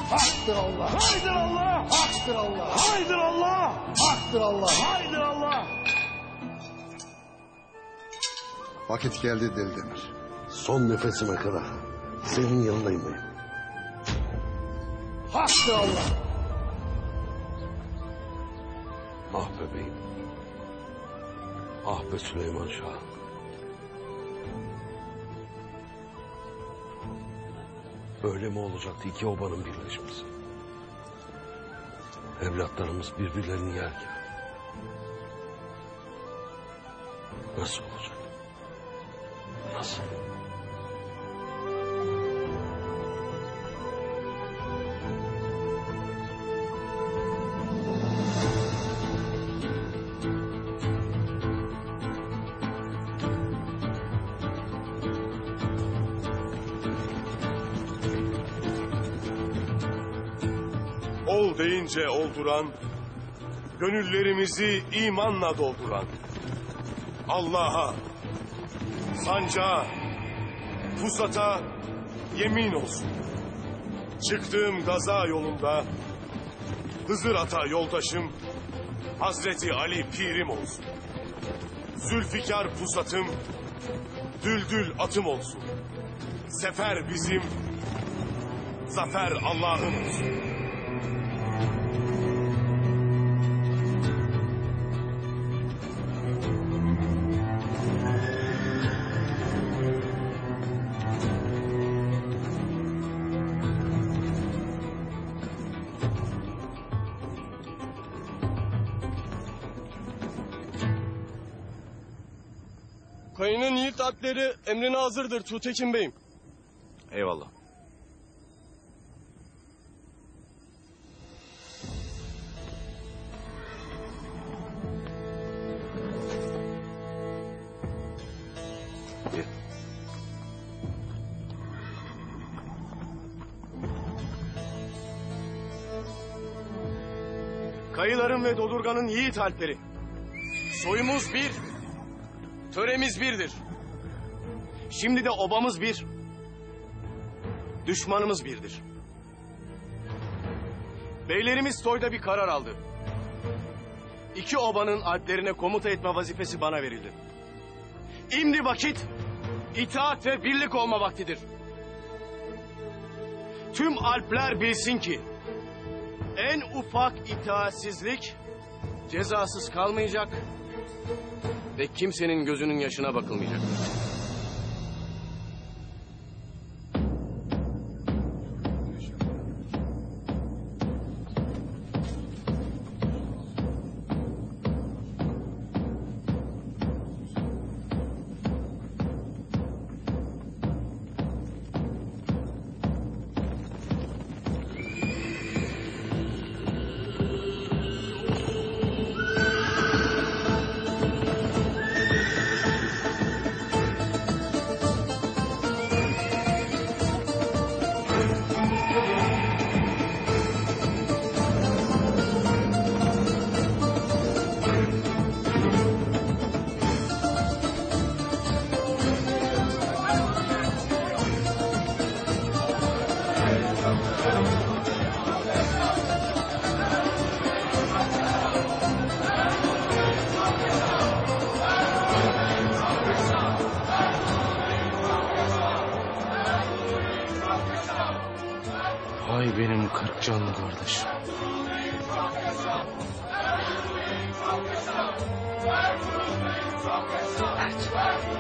Haktır Allah. Haydır Allah. Haktır Allah. Haydır Allah. Haktır Allah. Haydır Allah. Vakit geldi Deli. Son nefesime kadar senin yanındayım beyim. Haktır Allah. Ah bebeğim. Ah be Süleyman Şah. Böyle mi olacaktı iki obanın birleşmesi? Evlatlarımız birbirlerini yerken. Nasıl olacak? Nasıl? Ol deyince olduran, gönüllerimizi imanla dolduran, Allah'a, sancağa, pusata yemin olsun. Çıktığım gaza yolunda Hızır Ata yoldaşım, Hazreti Ali pirim olsun. Zülfikar pusatım, düldül atım olsun. Sefer bizim, zafer Allah'ın olsun. Kayının yiğit alpleri emrine hazırdır Tuğtekin Bey'im. Eyvallah. Kayıların ve Dodurgan'ın yiğit alpleri. Soyumuz bir, töremiz birdir. Şimdi de obamız bir, düşmanımız birdir. Beylerimiz toyda bir karar aldı. İki obanın alplerine komuta etme vazifesi bana verildi. İmdi vakit, itaat ve birlik olma vaktidir. Tüm alpler bilsin ki, en ufak itaatsizlik cezasız kalmayacak ve kimsenin gözünün yaşına bakılmayacak. Vay benim 40 canlı kardeşim. Evet.